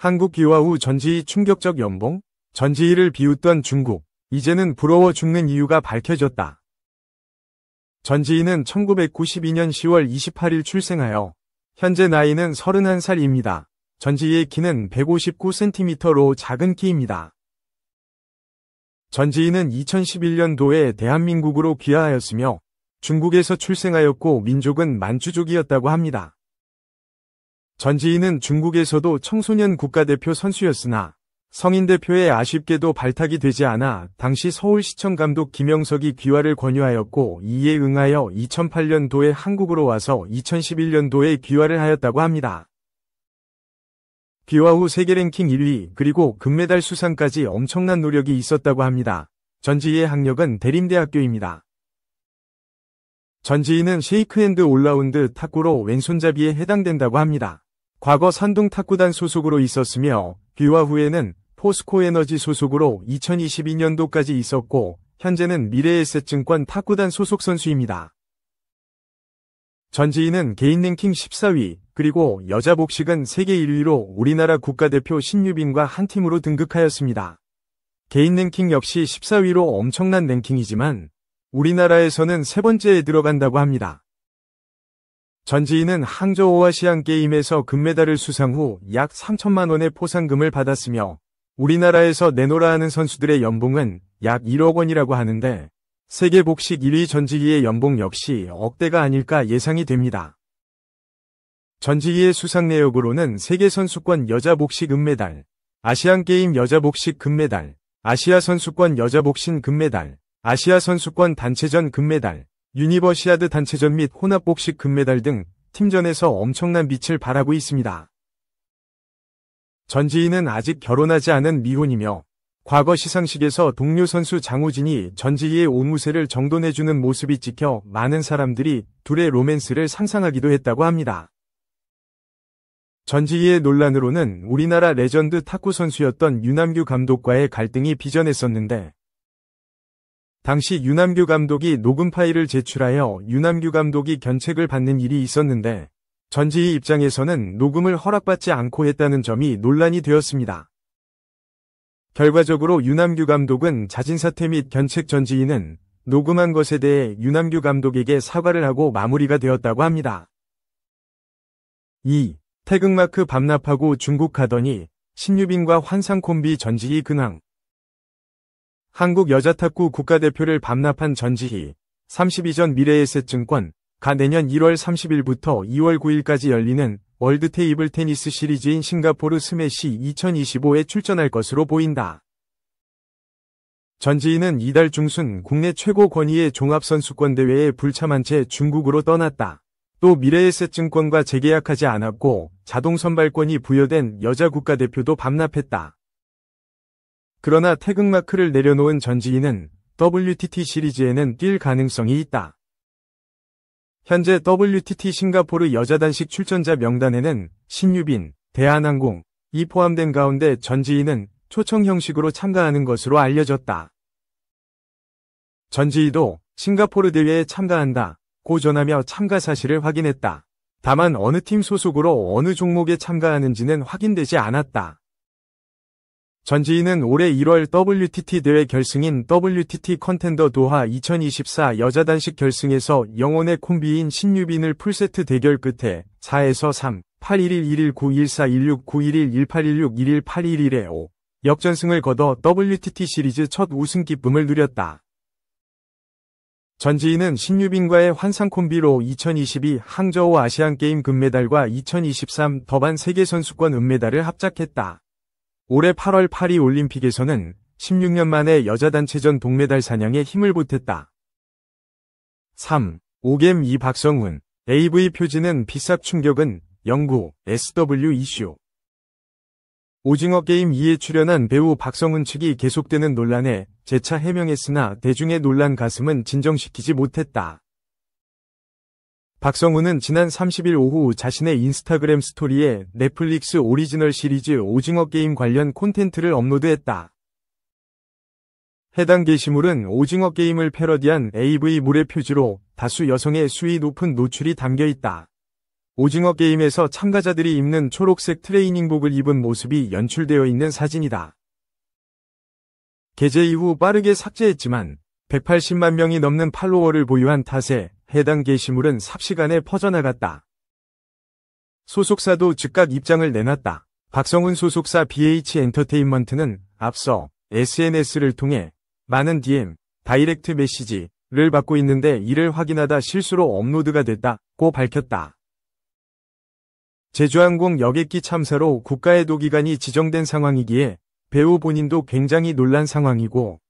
한국 귀화 후 전지희 충격적 연봉? 전지희를 비웃던 중국, 이제는 부러워 죽는 이유가 밝혀졌다. 전지희는 1992년 10월 28일 출생하여 현재 나이는 31살입니다. 전지희의 키는 159cm로 작은 키입니다. 전지희는 2011년도에 대한민국으로 귀화하였으며 중국에서 출생하였고 민족은 만주족이었다고 합니다. 전지희는 중국에서도 청소년 국가대표 선수였으나 성인 대표에 아쉽게도 발탁이 되지 않아 당시 서울시청 감독 김영석이 귀화를 권유하였고 이에 응하여 2008년도에 한국으로 와서 2011년도에 귀화를 하였다고 합니다. 귀화 후 세계 랭킹 1위 그리고 금메달 수상까지 엄청난 노력이 있었다고 합니다. 전지희의 학력은 대림대학교입니다. 전지희는 쉐이크핸드 올라운드 탁구로 왼손잡이에 해당된다고 합니다. 과거 산둥 탁구단 소속으로 있었으며 귀화 후에는 포스코에너지 소속으로 2022년도까지 있었고 현재는 미래에셋증권 탁구단 소속 선수입니다. 전지희는 개인 랭킹 14위 그리고 여자 복식은 세계 1위로 우리나라 국가대표 신유빈과 한 팀으로 등극하였습니다. 개인 랭킹 역시 14위로 엄청난 랭킹이지만 우리나라에서는 세 번째에 들어간다고 합니다. 전지희는 항저우 아시안게임에서 금메달을 수상 후 약 3천만 원의 포상금을 받았으며 우리나라에서 내노라 하는 선수들의 연봉은 약 1억 원이라고 하는데 세계 복식 1위 전지희의 연봉 역시 억대가 아닐까 예상이 됩니다. 전지희의 수상 내역으로는 세계선수권 여자 복식 은메달, 아시안게임 여자 복식 금메달, 아시아 선수권 여자 복싱 금메달, 아시아 선수권 단체전 금메달, 유니버시아드 단체전 및 혼합복식 금메달 등 팀전에서 엄청난 빛을 발하고 있습니다. 전지희는 아직 결혼하지 않은 미혼이며 과거 시상식에서 동료 선수 장우진이 전지희의 옷무새를 정돈해주는 모습이 찍혀 많은 사람들이 둘의 로맨스를 상상하기도 했다고 합니다. 전지희의 논란으로는 우리나라 레전드 탁구 선수였던 유남규 감독과의 갈등이 빚어냈었는데 당시 유남규 감독이 녹음 파일을 제출하여 유남규 감독이 견책을 받는 일이 있었는데 전지희 입장에서는 녹음을 허락받지 않고 했다는 점이 논란이 되었습니다. 결과적으로 유남규 감독은 자진사퇴 및 견책 전지희는 녹음한 것에 대해 유남규 감독에게 사과를 하고 마무리가 되었다고 합니다. 2. 태극마크 반납하고 중국 가더니 신유빈과 환상 콤비 전지희 근황. 한국 여자탁구 국가대표를 반납한 전지희, 32전 미래에셋증권, 내년 1월 30일부터 2월 9일까지 열리는 월드 테이블 테니스 시리즈인 싱가포르 스매시 2025에 출전할 것으로 보인다. 전지희는 이달 중순 국내 최고 권위의 종합선수권대회에 불참한 채 중국으로 떠났다. 또 미래에셋증권과 재계약하지 않았고 자동 선발권이 부여된 여자 국가대표도 반납했다. 그러나 태극마크를 내려놓은 전지희는 WTT 시리즈에는 뛸 가능성이 있다. 현재 WTT 싱가포르 여자 단식 출전자 명단에는 신유빈, 대한항공이 포함된 가운데 전지희는 초청 형식으로 참가하는 것으로 알려졌다. 전지희도 싱가포르 대회에 참가한다고 전하며 참가 사실을 확인했다. 다만 어느 팀 소속으로 어느 종목에 참가하는지는 확인되지 않았다. 전지희는 올해 1월 WTT 대회 결승인 WTT 컨텐더 도하 2024 여자 단식 결승에서 영혼의 콤비인 신유빈을 풀세트 대결 끝에 4에서 3, 8-1-1, 1-9, 1-4, 1-6, 9-1-1, 1-8-1-6, 1-1, 8-1-1에 5 역전승을 거둬 WTT 시리즈 첫 우승 기쁨을 누렸다. 전지희는 신유빈과의 환상 콤비로 2022 항저우 아시안게임 금메달과 2023 더반 세계선수권 은메달을 합작했다. 올해 8월 파리 올림픽에서는 16년 만에 여자 단체전 동메달 사냥에 힘을 보탰다. 3. 오겜 박성훈, AV 표지는 비쌉 충격은 영구, SW 이슈. 오징어 게임 2에 출연한 배우 박성훈 측이 계속되는 논란에 재차 해명했으나 대중의 논란 가슴은 진정시키지 못했다. 박성훈은 지난 30일 오후 자신의 인스타그램 스토리에 넷플릭스 오리지널 시리즈 오징어 게임 관련 콘텐츠를 업로드했다. 해당 게시물은 오징어 게임을 패러디한 AV물의 표지로 다수 여성의 수위 높은 노출이 담겨 있다. 오징어 게임에서 참가자들이 입는 초록색 트레이닝복을 입은 모습이 연출되어 있는 사진이다. 게재 이후 빠르게 삭제했지만 180만 명이 넘는 팔로워를 보유한 탓에 해당 게시물은 삽시간에 퍼져나갔다. 소속사도 즉각 입장을 내놨다. 박성훈 소속사 BH엔터테인먼트는 앞서 SNS를 통해 많은 DM, 다이렉트 메시지를 받고 있는데 이를 확인하다 실수로 업로드가 됐다고 밝혔다. 제주항공 여객기 참사로 국가해도 기간이 지정된 상황이기에 배우 본인도 굉장히 놀란 상황이고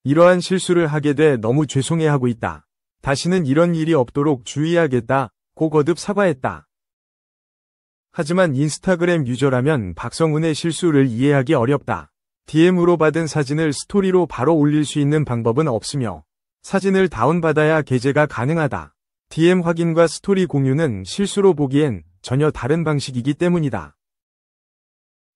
이러한 실수를 하게 돼 너무 죄송해하고 있다. 다시는 이런 일이 없도록 주의하겠다고 거듭 사과했다. 하지만 인스타그램 유저라면 박성훈의 실수를 이해하기 어렵다. DM으로 받은 사진을 스토리로 바로 올릴 수 있는 방법은 없으며 사진을 다운받아야 게재가 가능하다. DM 확인과 스토리 공유는 실수로 보기엔 전혀 다른 방식이기 때문이다.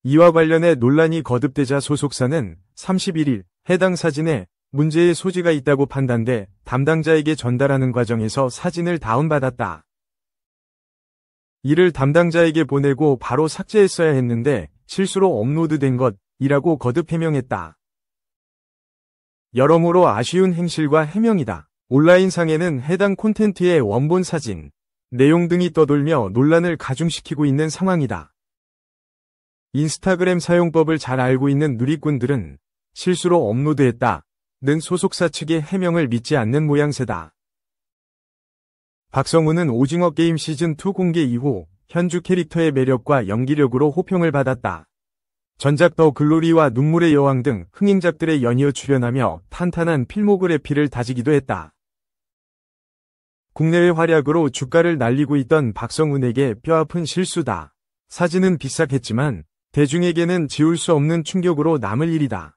이와 관련해 논란이 거듭되자 소속사는 31일 해당 사진에 문제의 소지가 있다고 판단돼 담당자에게 전달하는 과정에서 사진을 다운받았다. 이를 담당자에게 보내고 바로 삭제했어야 했는데 실수로 업로드된 것이라고 거듭 해명했다. 여러모로 아쉬운 행실과 해명이다. 온라인상에는 해당 콘텐츠의 원본 사진, 내용 등이 떠돌며 논란을 가중시키고 있는 상황이다. 인스타그램 사용법을 잘 알고 있는 누리꾼들은 실수로 업로드했다는 소속사 측의 해명을 믿지 않는 모양새다. 박성훈은 오징어 게임 시즌2 공개 이후 현주 캐릭터의 매력과 연기력으로 호평을 받았다. 전작 더 글로리와 눈물의 여왕 등 흥행작들에 연이어 출연하며 탄탄한 필모그래피를 다지기도 했다. 국내외 활약으로 주가를 날리고 있던 박성훈에게 뼈아픈 실수다. 사진은 비싸겠지만 대중에게는 지울 수 없는 충격으로 남을 일이다.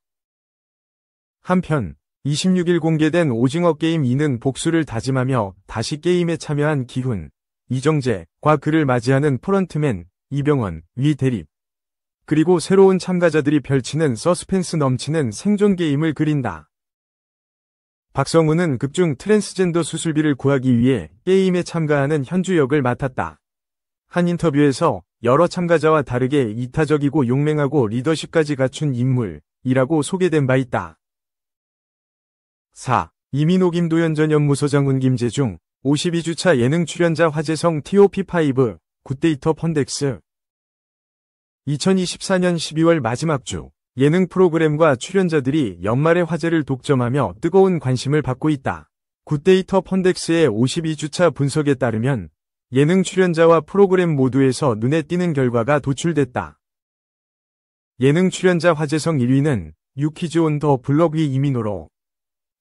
한편 26일 공개된 오징어 게임 2는 복수를 다짐하며 다시 게임에 참여한 기훈, 이정재과 그를 맞이하는 프런트맨, 이병헌, 위대립, 그리고 새로운 참가자들이 펼치는 서스펜스 넘치는 생존 게임을 그린다. 박성훈은 극중 트랜스젠더 수술비를 구하기 위해 게임에 참가하는 현주 역을 맡았다. 한 인터뷰에서 여러 참가자와 다르게 이타적이고 용맹하고 리더십까지 갖춘 인물이라고 소개된 바 있다. 4. 이민호 김도연 전 연무소장훈 김재중 52주차 예능 출연자 화재성 TOP5 굿데이터 펀덱스 2024년 12월 마지막 주 예능 프로그램과 출연자들이 연말의 화제를 독점하며 뜨거운 관심을 받고 있다. 굿데이터 펀덱스의 52주차 분석에 따르면 예능 출연자와 프로그램 모두에서 눈에 띄는 결과가 도출됐다. 예능 출연자 화제성 1위는 유퀴즈 온 더 블럭 위 이민호로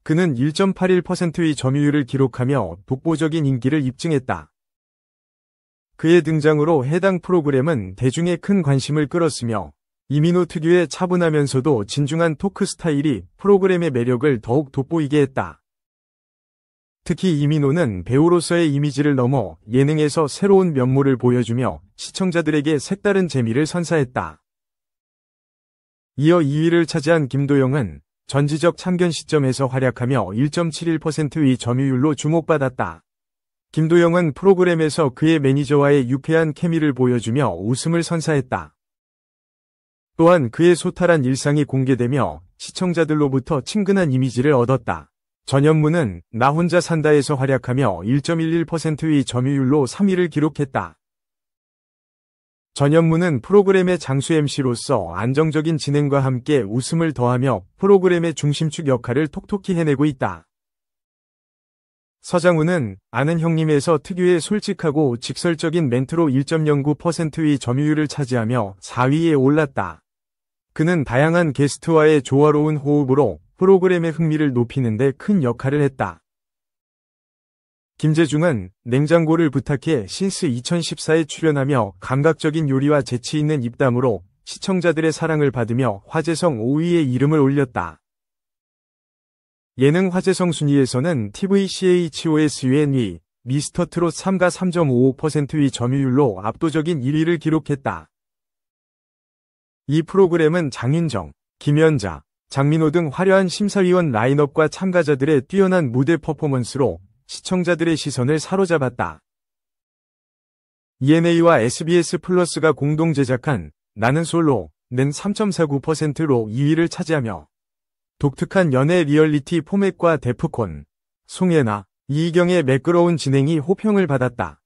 그는 1.81%의 점유율을 기록하며 독보적인 인기를 입증했다. 그의 등장으로 해당 프로그램은 대중의 큰 관심을 끌었으며 이민호 특유의 차분하면서도 진중한 토크 스타일이 프로그램의 매력을 더욱 돋보이게 했다. 특히 이민호는 배우로서의 이미지를 넘어 예능에서 새로운 면모를 보여주며 시청자들에게 색다른 재미를 선사했다. 이어 2위를 차지한 김도영은 전지적 참견 시점에서 활약하며 1.71%의 점유율로 주목받았다. 김도영은 프로그램에서 그의 매니저와의 유쾌한 케미를 보여주며 웃음을 선사했다. 또한 그의 소탈한 일상이 공개되며 시청자들로부터 친근한 이미지를 얻었다. 전현무는 나 혼자 산다에서 활약하며 1.11%의 점유율로 3위를 기록했다. 전현무는 프로그램의 장수 MC로서 안정적인 진행과 함께 웃음을 더하며 프로그램의 중심축 역할을 톡톡히 해내고 있다. 서장훈은 아는 형님에서 특유의 솔직하고 직설적인 멘트로 1.09%의 점유율을 차지하며 4위에 올랐다. 그는 다양한 게스트와의 조화로운 호흡으로 프로그램의 흥미를 높이는 데 큰 역할을 했다. 김재중은 냉장고를 부탁해 신스 2014에 출연하며 감각적인 요리와 재치 있는 입담으로 시청자들의 사랑을 받으며 화제성 5위에 이름을 올렸다. 예능 화제성 순위에서는 TVCHOSUN위, 미스터 트롯 3가 3.55%의 점유율로 압도적인 1위를 기록했다. 이 프로그램은 장윤정, 김연자, 장민호 등 화려한 심사위원 라인업과 참가자들의 뛰어난 무대 퍼포먼스로 시청자들의 시선을 사로잡았다. ENA와 SBS 플러스가 공동 제작한 나는 솔로는 3.49%로 2위를 차지하며 독특한 연애 리얼리티 포맷과 데프콘, 송혜나, 이희경의 매끄러운 진행이 호평을 받았다.